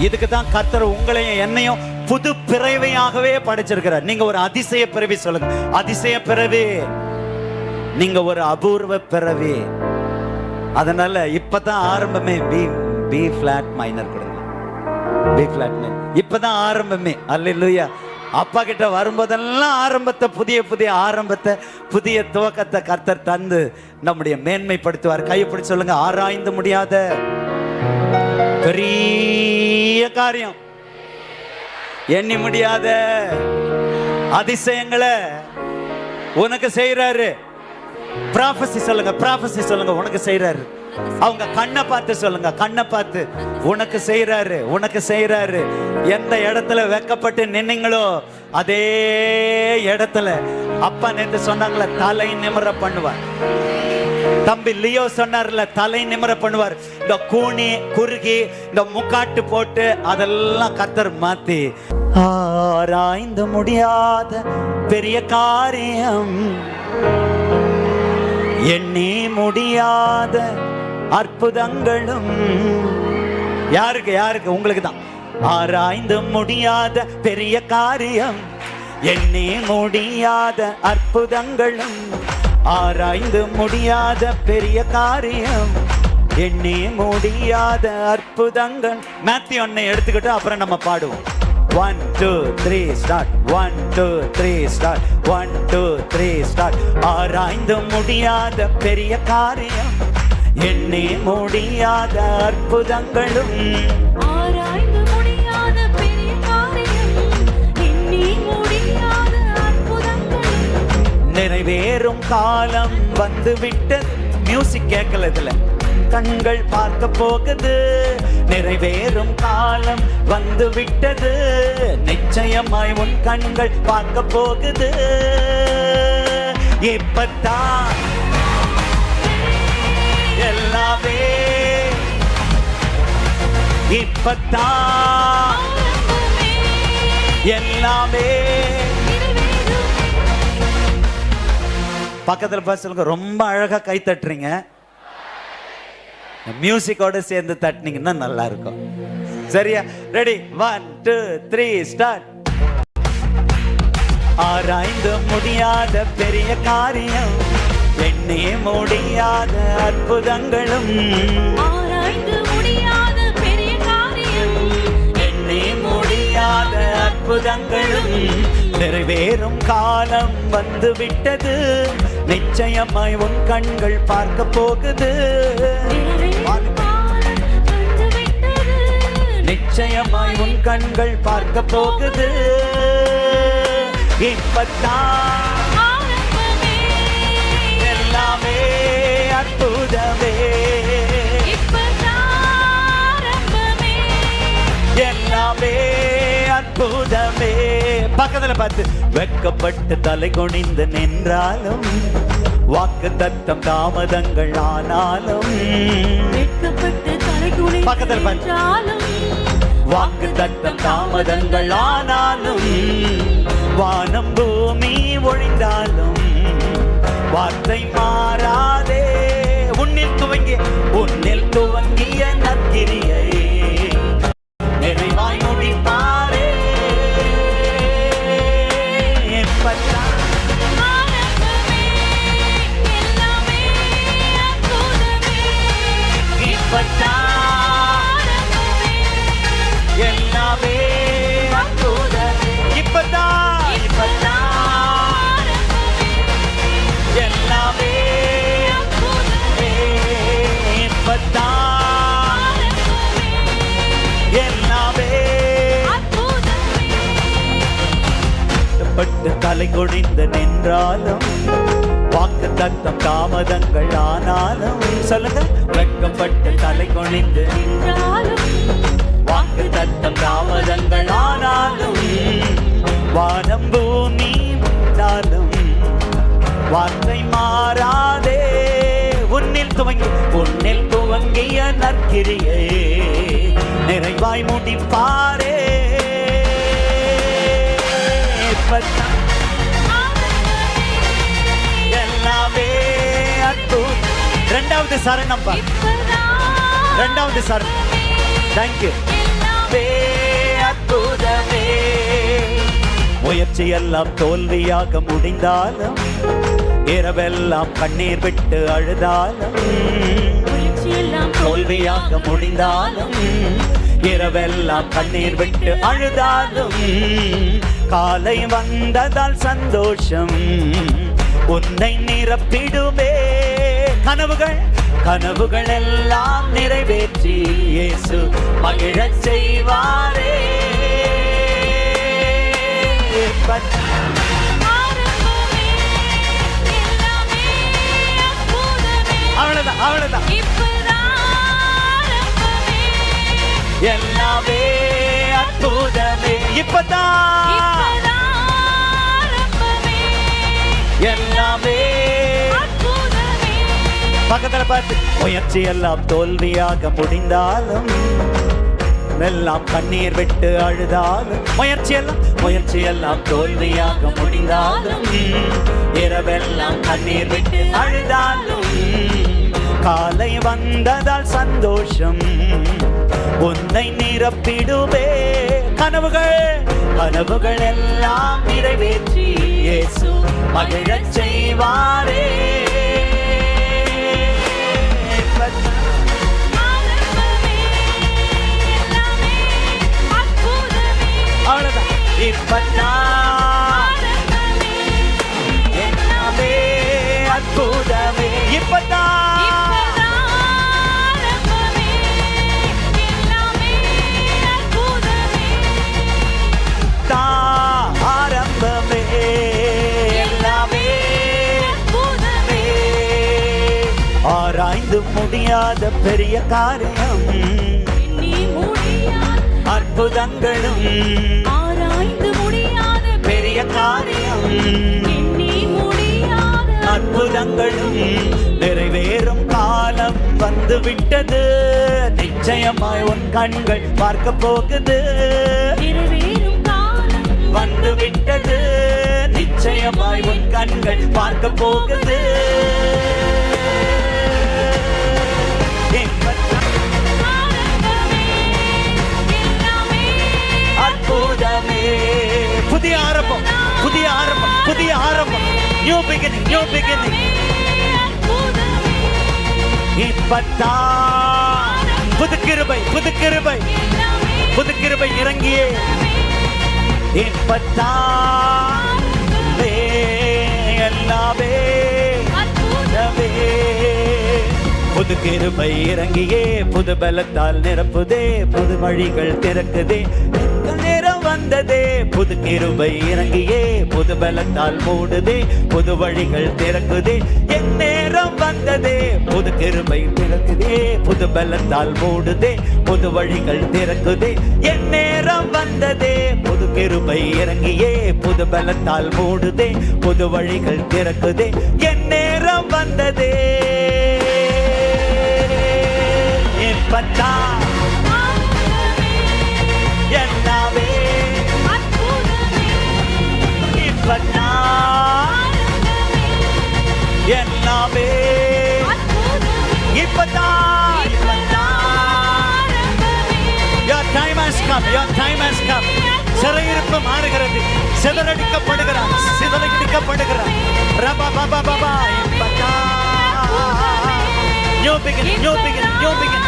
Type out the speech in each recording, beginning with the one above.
இதுக்கு தான் கர்த்தர் உங்களையும் என்னையும் புது பிறவையாகவே படைச்சிருக்கிறார். நீங்க ஒரு அதிசய பிறவி. சொல்லுங்க, அதிசய பிறவி. நீங்க ஒரு அபூர்வ பிறவி. அதனால இப்பதான் ஆரம்பமே. பி ஃபிளாட் மைனர் கொடுங்க. பி ஃபிளாட் மைனர் இப்பதான் ஆரம்பமே. அல்லேலூயா. அப்பா கிட்ட வரும்போதெல்லாம் ஆரம்பத்தை, புதிய புதிய ஆரம்பத்தை, புதிய துவக்கத்தை கர்த்தர் தந்து நம்முடைய மேன்மைப்படுத்துவார். கையை பிடிச்சு சொல்லுங்க, ஆராய்ந்து முடியாத பெரிய காரியம், எண்ணி முடியாத அதிசயங்களை உனக்கு செய்யறாரு. ப்ராஃபஸி சொல்லுங்க, ப்ராஃபஸி சொல்லுங்க, உனக்கு செய்யறாரு. அவங்க கண்ணை பார்த்து சொல்லுங்க, கண்ணை பார்த்து உனக்கு செய்யறாரு, உனக்கு செய்யறாரு. எந்த இடத்துல வெக்கப்பட்டு நின்னீங்களோ அதே இடத்துல அப்பா நேத்து சொன்னாங்களே, தலை நிமிர பண்ணுவார். தம்பி லியோ சொன்னார்ல, தலை நிமிர பண்ணுவார். இந்த கூனி குறுகி இந்த முக்காட்டு போட்டு அதெல்லாம் கர்த்தர் மாத்தி, ஆராய்ந்து முடியாத பெரிய காரியம், எண்ணி முடியாத அற்புதங்களும். யாருக்கு? யாருக்கு? உங்களுக்கு தான். ஆராய்ந்து முடியாத பெரிய காரியம், எண்ணி முடியாத அற்புதங்களும். ஆராய்ந்து முடியாத பெரிய காரியம், எண்ணி முடியாத அற்புதங்கள். மேத்யூ ஒன்னை எடுத்துக்கிட்டு அப்புறம் நம்ம பாடுவோம். 1 2 3 ஸ்டார்ட். 1 2 3 ஸ்டார்ட். 1 2 3 ஸ்டார்ட். ஆராய்ந்து முடியாத பெரிய காரியம், எண்ணி முடியாத அற்புதங்களும். ஆராய்ந்து முடியாத பெரிய காரியம், எண்ணி முடியாத அற்புதங்களும். நிறைவேறும் காலம் வந்து விட்டது. மியூசிக் கேட்கல இதுல. கண்கள் பார்க்க போகுது. நிறைவேறும் காலம் வந்து விட்டது. நிச்சயமாய் உன் கண்கள் பார்க்க போகுது. இப்பத்தான் எல்லாமே, இப்பத்தான் எல்லாமே. பக்கத்துல பசங்க ரொம்ப அழகா கை தட்டுறீங்க. மியூசிக்கோட சேர்ந்து தட்டினீங்கன்னா நல்லா இருக்கும். சரியா? ரெடி? 1 2 3 ஸ்டார்ட். ஆராய்ந்து முடியாத பெரிய காரியம், எண்ணி முடியாத அற்புதங்களும். ஆராய்ந்து முடியாத பெரிய காரியம், எண்ணி முடியாத அற்புதங்களும். நிறைவேறும் காலம் வந்து விட்டது. நிச்சயமாய் உன் கண்கள் பார்க்க போகுது. நிச்சயமாய் உன் கண்கள் பார்க்க போகுது. இப்பத்தான் எல்லாமே அற்புதமே. எல்லாமே அற்புதமே. பக்கத்துல பார்த்து, வெட்கப்பட்டு தலை குனிந்து நின்றாலும், வாக்கு தத்தம் தாமதங்கள் ஆனாலும். வெட்கப்பட்டு தலை குனிந்து பக்கத்துல நின்றாலும், வாக்கு தத்தம் தாமதங்கள் ஆனாலும். வானம் பூமி ஒழிந்தாலும் வார்த்தை மாறாதே. உன்னில் துவங்கிய நற்கிரியை நிறைவாய் முடிப்பாரே. எல்லாமே அற்புதமே. இப்பதான் எல்லாமே அற்புதமே. இப்பதான் எல்லாமே பட்டு தலை குனிந்து நின்றாலும், வாக்கு தத்தம் தாமதங்கள் ஆனாலும். சொல்லுங்க, வெட்கப்பட்டு தலை குனிந்து நின்றாலும், வாக்கு தத்தம் தாமதங்கள் ஆனாலும். வானம் பூமி விட்டாலும் வார்த்தை மாறாதே. உன்னில் துவங்கிய நற்கிரியை நிறைவாய் முடிப்பாரே. எல்லாமே அற்புதம். இரண்டாவது சரணம் பா. இரண்டாவது சரணம். தேங்க்யூ. எல்லாமே அற்புதமே. முயற்சி எல்லாம் தோல்வியாக முடிந்தாலும், இரவெல்லாம் கண்ணீர் விட்டு அழுதாலும், முயற்சியெல்லாம் தோல்வியாக முடிந்தாலும், இரவெல்லாம் கண்ணீர் விட்டு அழுதாலும், காலை வந்ததால் சந்தோஷம் உன்னை நிரப்பிடுமே. கனவுகள் எல்லாம் நிறைவேற்றி இயேசு மகிழச் செய்வாரே. ஆரம்பமே, எல்லாமே அற்புதமே. அவ்வளவுதான் இப்பதான் ஆரம்பமே, எல்லாமே அற்புதமே. இப்பதான் ஆரம்பமே, எல்லாமே. அற்புதமே. பக்கத்துல பார்த்து, முயற்சி எல்லாம் தோல்வியாக முடிந்தாலும், எல்லாம் கண்ணீர் விட்டு அழுதாலும், முயற்சி எல்லாம் தோல்வியாக முடிந்தாலும், இரவெல்லாம் கண்ணீர் விட்டு அழுதாலும், காலை வந்ததால் சந்தோஷம் உன்னை நிரப்பிடுவே. கனவுகள் எல்லாம் நிறைவேற்றி இயேசு மகிழச் செய்வாரே. ஆரம்பமே, எல்லாமே அற்புதமே. அவ்வளவுதான். இப்பதான் ஆரம்பமே, எல்லாமே அற்புதமே. இப்பதான் ஆரம்பமே, எல்லாமே அற்புதமே. ஆரம்பமே, எல்லாமே அற்புதமே. ஆராய்ந்து முடியாத பெரிய காரியம், எண்ணி முடியாத, அற்புதங்களும் ஆராய்ந்து முடியாத பெரிய காரியம், எண்ணி முடியாத அற்புதங்களும் நிறைவேறும் காலம் வந்து விட்டது. நிச்சயமாய் உன் கண்கள் பார்க்க போகுது. நிறைவேறும் காலம் வந்து விட்டது. நிச்சயமாய் உன் கண்கள் பார்க்க போகுது. ஆரம்பமே, எல்லாமே அற்புதமே. புதிய ஆரம்பம், புதிய ஆரம்பம், புதிய ஆரம்பம். New beginning, new beginning. அற்புதமே. இப்பத்தான் புது கிருபை, புது கிருபை, புது கிருபை இறங்கியே. இப்பத்தான் எல்லாமே அற்புதமே. புது கிருபை இறங்கியே, புது பலத்தால் நிரப்புதே, புது வழிகள் திறக்குதே. நேரம் வந்ததே, புது கிருபை இறங்கியே, புது பலத்தால் மூடுதே, புது வழிகள் திறக்குதே. என் நேரம் வந்ததே, புது கிருபை திறக்குதே, புது பலத்தால் மூடுதே, புது வழிகள் திறக்குதே. என் நேரம் வந்ததே, புது கிருபை இறங்கியே, புது பலத்தால் மூடுதே, புது வழிகள் திறக்குதே. என் நேரம் வந்ததே. இப்பத்தான் எல்லாமே இப்பத்தான் எல்லாமே இப்பத்தான் இப்பத்தான். Your time has come, your time has come. சிறையிருப்பு மாறுகிறது, சிதறடிக்கப்படுகிறார், சிதறடிக்கப்படுகிறார். ரபா பாபா பாபா. இப்பத்தான் new beginning, new beginning, new beginning.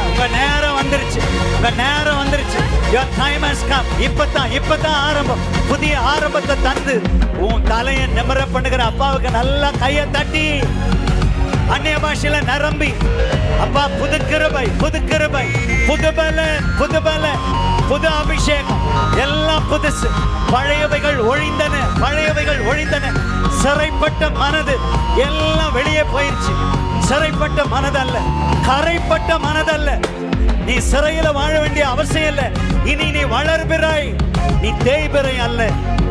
உங்க நேரம் வந்துருச்சு, உங்க நேரம் வந்துருச்சு. Your time has come. இப்பதான் ஆரம்பம். புதிய ஆரம்பத்தை தந்து உன் தலையை நிமிர பண்ணுகிற அப்பாவுக்கு நல்லா கையை தட்டி அந்நிய பாஷையில நிரம்பி, அப்பா புது கிருபை, புது கிருபை, புது பலன், புது பலன், புது அபிஷேகம், எல்லாம் புதுசு. பழையவைகள் ஒழிந்தன, பழையவைகள் ஒழிந்தன. சிறைப்பட்ட மனது எல்லாம் வெளியே போயிடுச்சு. சிறைப்பட்ட மனதல்ல, கரைப்பட்ட மனதல்ல. நீ சிறையில வாழ வேண்டிய அவசியம் இல்லை. இனி நீ வளர்பிறை, நீ தேய்பிறை அல்ல,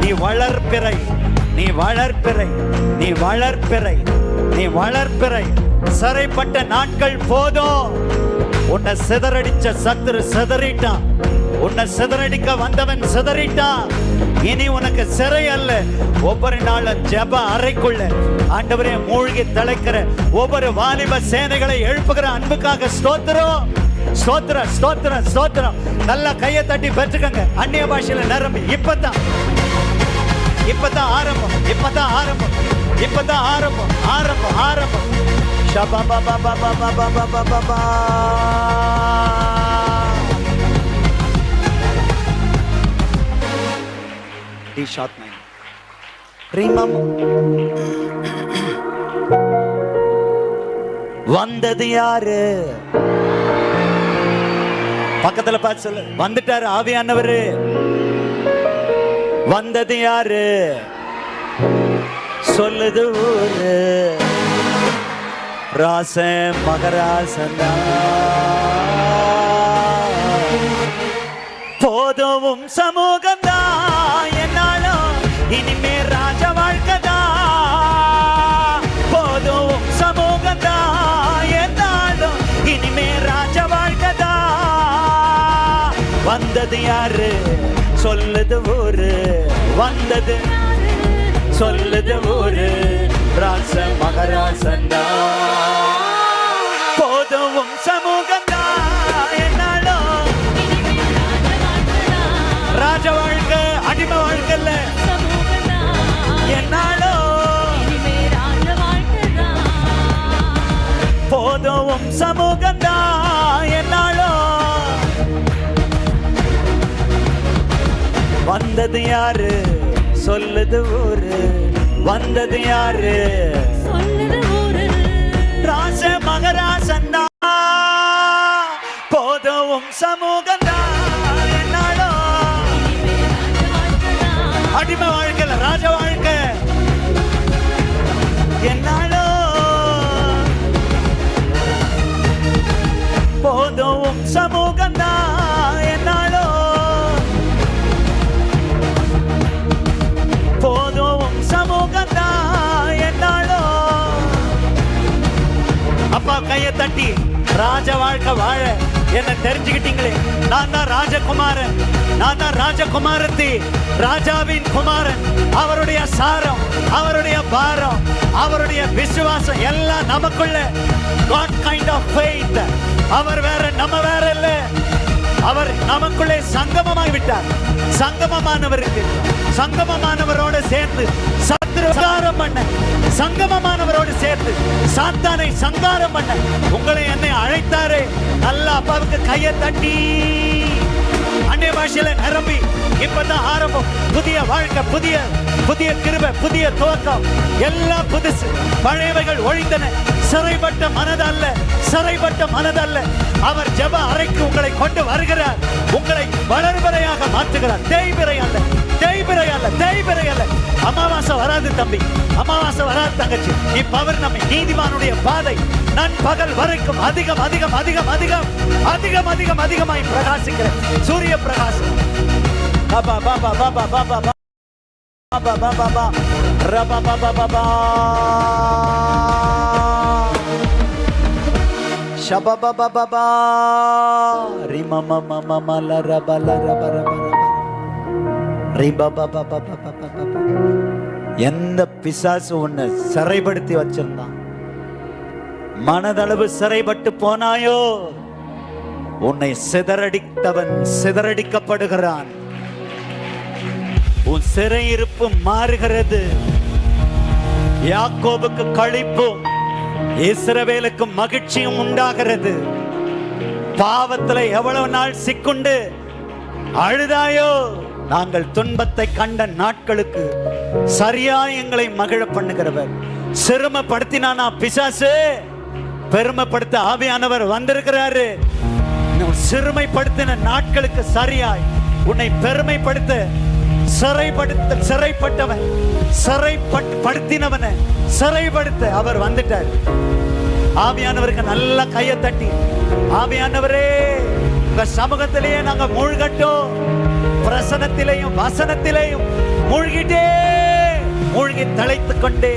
நீ வளர்பிறை, நீ வளர்பிறை, நீ வளர்பிறை, நீ வளர்பிறை. சிறைப்பட்ட நாட்கள் போதும். உன்னை சிதறடிச்ச சத்துரு சிதறிட்டான். உன்னை சிதறடிக்க வந்தவன் சிதறிட்டான். இனி உனக்கு சிறை அல்ல. ஒவ்வொரு நாளும் ஜெப அறைக்குள்ள ஆண்டவரே மூழ்கி தலைக்கிற ஒவ்வொரு வாலிப சேனைகளை எழுப்புகிற அன்புக்காக ஸ்தோத்திரம், ஸ்தோத்திரம், ஸ்தோத்திரம், ஸ்தோத்திரம். நல்லா கையை தட்டி பெற்றுக்கங்க. அந்நிய பாஷையில நிரம்பி இப்பதான் ஆரம்பம், இப்பதான் ஆரம்பம், இப்பதான் ஆரம்பம், ஆரம்பம், ஆரம்பம். ஷபபபபபபபபபபபா. டி ஷார்ட் நைன் ரீமம். வந்தது யாரு? பக்கத்துல பார்த்து சொல்லு. வந்துட்டாரு ஆவியானவரு. வந்தது யாரு? சொல்லுது ஊரு. ராச மகராசனா. போதும் சமூகம்தா என்னாலும் இனிமே ராஜ வாழ்க்கதா. போதும் சமூகம்தா என்னாலும் இனிமே ராஜ வாழ்க்கதா. வந்தது யாரு? சொல்லுது ஊரு. வந்தது சொல்லுது ஊரு. ராச மகராசந்தா. போதும் சமூகந்தா என்னாலும் ராஜ வாழ்க்கை அடிமை வாழ்க்கை என்னாலும் போதும் சமூகந்தா என்னாலும். வந்தது யாரு? சொல்லுது ஊரு. வந்தது யாரு? ராச மகராசந்தா. போதும் சமூகந்தா என்னாலும் அடிமை வாழ்க்கை ராஜ வாழ்க்கை என்னாலும். போதும் சமூகந்தா என்னாலும். போதும் சமூகந்தா என்னாலும். அப்பா கையை தட்டி ராஜ வாழ்க்கை வாழ என்ன தெரிஞ்சுக்கிட்டீங்களே. நான் தான் ராஜகுமாரன், நான் தான் ராஜகுமாரத்தி, ராஜாவின் குமாரன். அவருடைய சாரம், அவருடைய பாரம், அவருடைய விசுவாசம் எல்லாம் நமக்குள்ள. God kind of faith. அவர் வேற நம்ம வேற இல்ல. அவர் நமக்குள்ளே சங்கமமாய் விட்டார். சங்கமமானவருக்கு சங்கமமானவரோடு சேர்ந்து சங்காரம் பண்ண, சங்கமமானவரோடு சேர்த்து சாத்தானை சங்காரம் பண்ண உங்களை என்னை அழைத்தாரே. நல்ல அப்பாவுக்கு கையை தட்டி அந்நிய பாஷையில நிரம்பி இப்பதான் ஆரம்பம். புதிய வாழ்க்கை, புதிய புதிய கிருபை, புதிய துவக்கம், எல்லாம் புதுசு. பழையவைகள் ஒழிந்தன. சிறைப்பட்ட மனதல்ல, சிறைப்பட்ட மனதல்ல. அவர் ஜெப அறைக்கு உங்களை கொண்டு வருகிறார். உங்களை வளர்வரையாக மாற்றுகிறார். தேய்பிறை அல்ல, தேய்பிறை அல்ல, தேய்பிறை அல்ல. அமாவாசை வராது தம்பி, அமாவாசை வராது தங்கச்சி. இப்ப அவர் நம்மை நீதிமானுடைய பாதை நண்பகல் வரைக்கும் அதிகம் அதிகம் அதிகம் அதிகம் அதிகம் அதிகம் அதிகமாய் பிரகாசிக்கிற சூரிய பிரகாசம். பாபா பாபா பாபா பாபா பாபா பாபா பாபா ரபா பாபா பாபா ஷபா பாபா பாபா ரிமா மமா மமா லரபா லரபா ரபா ரிபா பாபா பாபா பாபா பாபா. எந்த பிசாசு உன்னை சிறைப்படுத்தி வச்சிருந்தான், மனதளவு சிறைப்பட்டு போனாயோ, உன்னை சிதறடித்தவன் சிதறடிக்கப்படுகிறான். உன் சிறையிருப்பு மாறுகிறது. யாக்கோபுக்கு களிப்பும் இஸ்ரவேலுக்கு மகிழ்ச்சியும் உண்டாகிறது. பாவத்துல எவ்வளவு நாள் சிக்குண்டு அழுதாயோ, நாங்கள் துன்பத்தை கண்ட நாட்களுக்கு சரியா எங்களை மகிழ பண்ணுகிறவர். சிறுமப்படுத்தினானா பிசாசு, பெருமைப்படுத்த ஆவியானவர் வந்திருக்கிறாரு. சிறுமைப்படுத்தின நாட்களுக்கு சரியாய் உன்னை பெருமைப்படுத்த, சிறைப்பட்டவன் சிறைப்படுத்தினவனை சிறைப்படுத்த அவர் வந்துட்டார். ஆவியானவருக்கு நல்ல கையை தட்டி, ஆவியானவரே உங்க சமூகத்திலேயே நாங்க மூழ்கட்டும், பிரசனத்திலேயும் வசனத்திலேயும் மூழ்கிட்டே மூழ்கி தழைத்துக் கொண்டே